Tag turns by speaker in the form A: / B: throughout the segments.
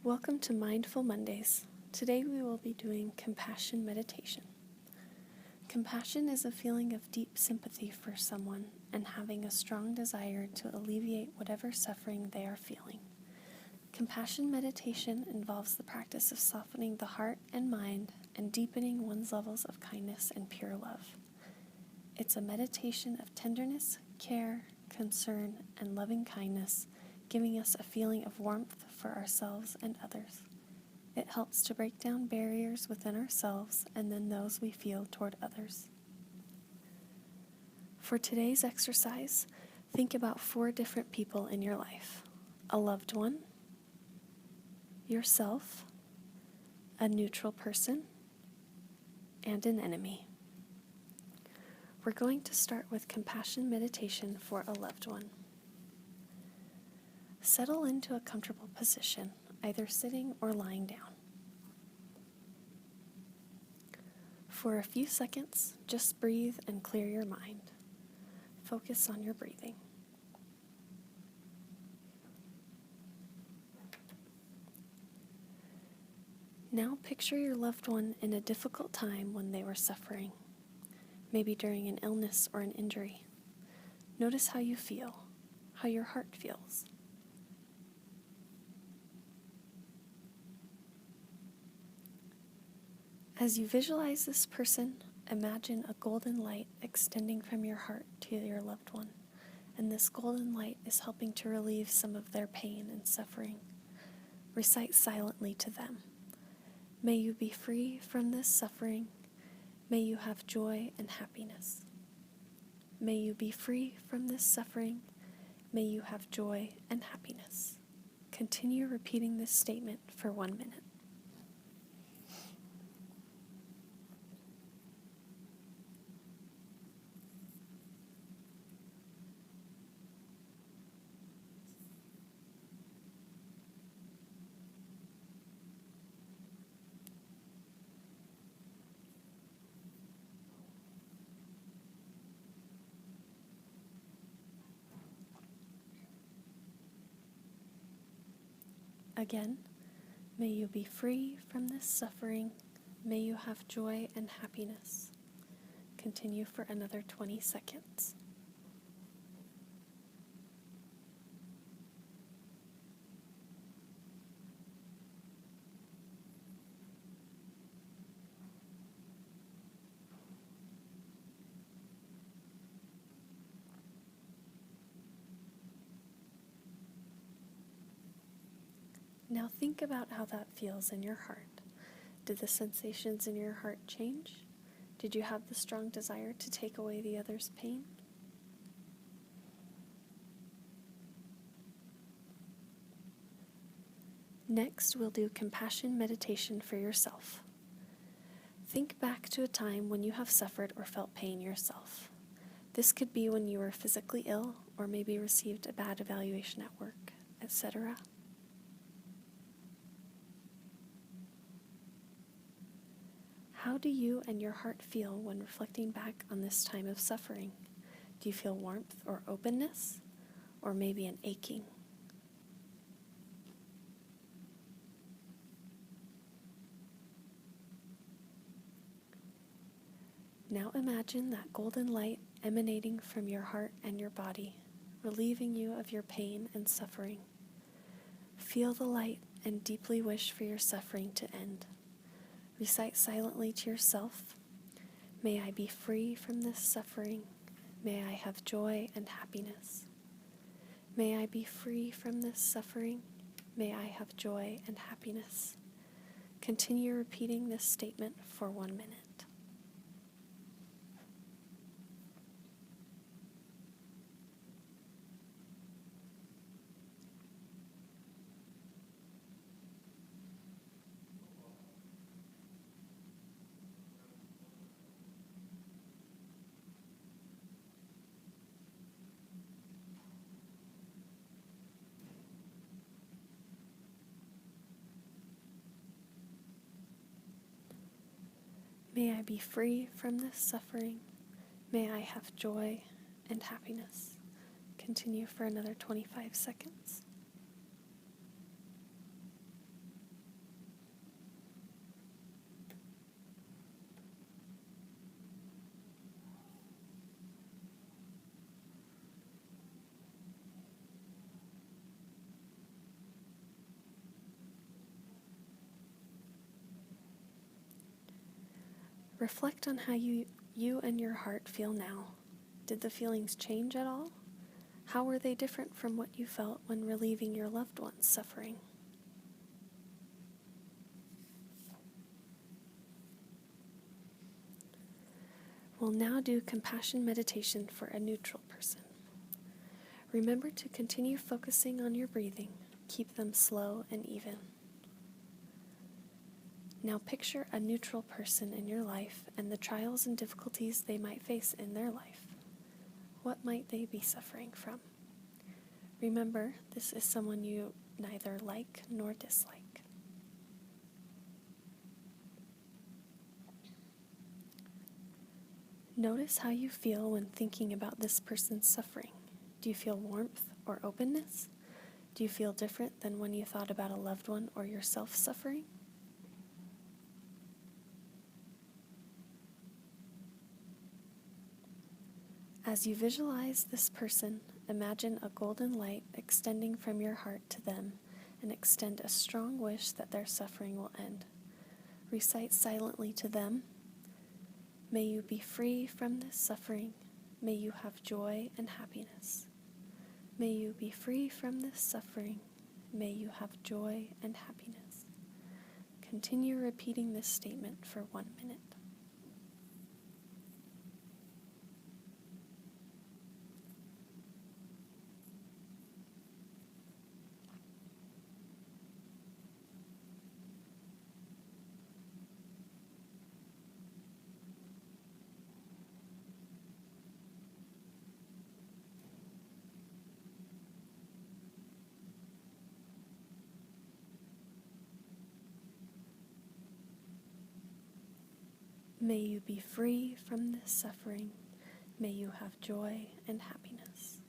A: Welcome to Mindful Mondays. Today we will be doing compassion meditation. Compassion is a feeling of deep sympathy for someone and having a strong desire to alleviate whatever suffering they are feeling. Compassion meditation involves the practice of softening the heart and mind and deepening one's levels of kindness and pure love. It's a meditation of tenderness, care, concern, and loving kindness, giving us a feeling of warmth for ourselves and others. It helps to break down barriers within ourselves and then those we feel toward others. For today's exercise, think about 4 different people in your life: a loved one, yourself, a neutral person, and an enemy. We're going to start with compassion meditation for a loved one. Settle into a comfortable position, either sitting or lying down. For a few seconds, just breathe and clear your mind. Focus on your breathing. Now picture your loved one in a difficult time when they were suffering, maybe during an illness or an injury. Notice how you feel, how your heart feels. As you visualize this person, imagine a golden light extending from your heart to your loved one, and this golden light is helping to relieve some of their pain and suffering. Recite silently to them. May you be free from this suffering. May you have joy and happiness. May you be free from this suffering. May you have joy and happiness. Continue repeating this statement for 1 minute. Again, may you be free from this suffering. May you have joy and happiness. Continue for another 20 seconds. Now think about how that feels in your heart. Did the sensations in your heart change? Did you have the strong desire to take away the other's pain? Next, we'll do compassion meditation for yourself. Think back to a time when you have suffered or felt pain yourself. This could be when you were physically ill or maybe received a bad evaluation at work, etc. How do you and your heart feel when reflecting back on this time of suffering? Do you feel warmth or openness, or maybe an aching? Now imagine that golden light emanating from your heart and your body, relieving you of your pain and suffering. Feel the light and deeply wish for your suffering to end. Recite silently to yourself, may I be free from this suffering. May I have joy and happiness. May I be free from this suffering. May I have joy and happiness. Continue repeating this statement for 1 minute. May I be free from this suffering. May I have joy and happiness. Continue for another 25 seconds. Reflect on how you and your heart feel now. Did the feelings change at all? How were they different from what you felt when relieving your loved one's suffering? We'll now do compassion meditation for a neutral person. Remember to continue focusing on your breathing. Keep them slow and even. Now picture a neutral person in your life and the trials and difficulties they might face in their life. What might they be suffering from? Remember, this is someone you neither like nor dislike. Notice how you feel when thinking about this person's suffering. Do you feel warmth or openness? Do you feel different than when you thought about a loved one or yourself suffering? As you visualize this person, imagine a golden light extending from your heart to them and extend a strong wish that their suffering will end. Recite silently to them, "May you be free from this suffering. May you have joy and happiness. May you be free from this suffering. May you have joy and happiness." Continue repeating this statement for 1 minute. May you be free from this suffering. May you have joy and happiness.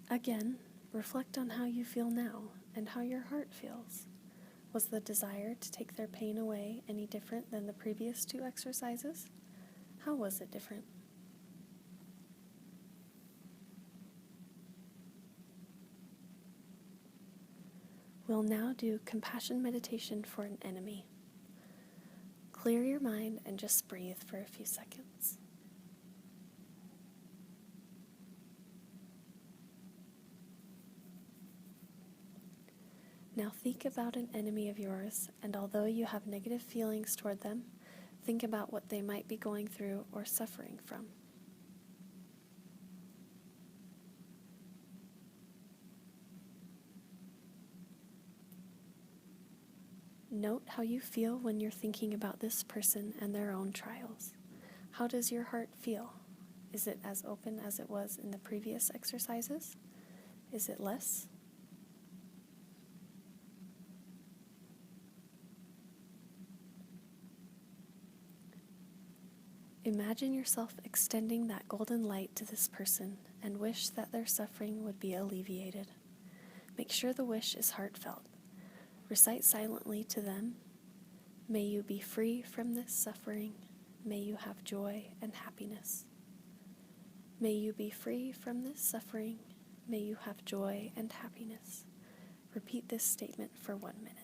A: Again, reflect on how you feel now and how your heart feels. Was the desire to take their pain away any different than the previous 2 exercises? How was it different? We'll now do compassion meditation for an enemy. Clear your mind and just breathe for a few seconds. Now think about an enemy of yours, and although you have negative feelings toward them, think about what they might be going through or suffering from. Note how you feel when you're thinking about this person and their own trials. How does your heart feel? Is it as open as it was in the previous exercises? Is it less? Imagine yourself extending that golden light to this person and wish that their suffering would be alleviated. Make sure the wish is heartfelt. Recite silently to them, "May you be free from this suffering. May you have joy and happiness. May you be free from this suffering. May you have joy and happiness." Repeat this statement for 1 minute.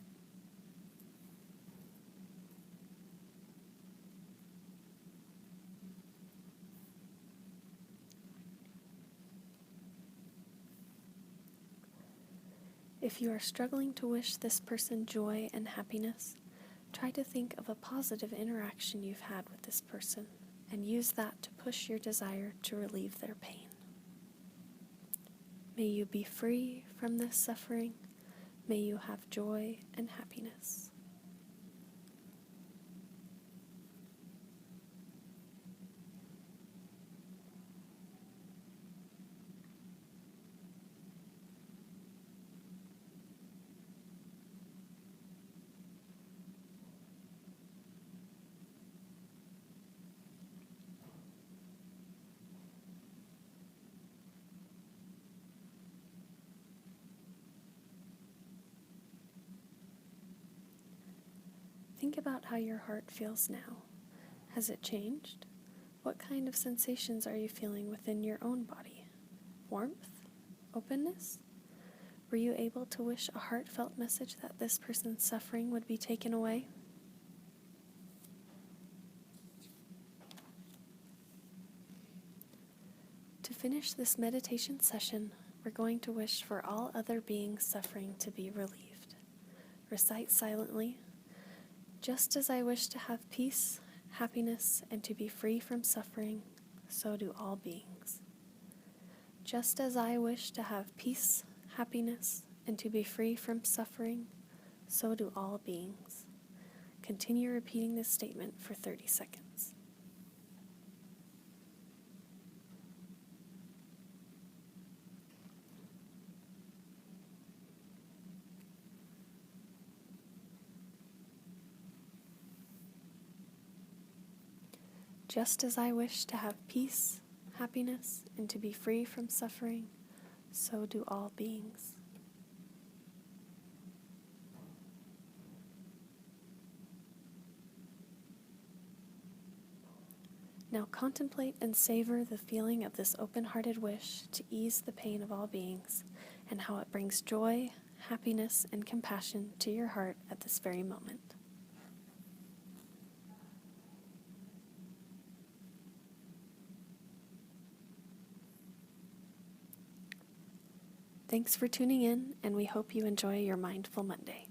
A: If you are struggling to wish this person joy and happiness, try to think of a positive interaction you've had with this person and use that to push your desire to relieve their pain. May you be free from this suffering. May you have joy and happiness. Think about how your heart feels now. Has it changed? What kind of sensations are you feeling within your own body? Warmth? Openness? Were you able to wish a heartfelt message that this person's suffering would be taken away? To finish this meditation session, we're going to wish for all other beings suffering to be relieved. Recite silently, just as I wish to have peace, happiness, and to be free from suffering, so do all beings. Just as I wish to have peace, happiness, and to be free from suffering, so do all beings. Continue repeating this statement for 30 seconds. Just as I wish to have peace, happiness, and to be free from suffering, so do all beings. Now contemplate and savor the feeling of this open-hearted wish to ease the pain of all beings, and how it brings joy, happiness, and compassion to your heart at this very moment. Thanks for tuning in, and we hope you enjoy your Mindful Monday.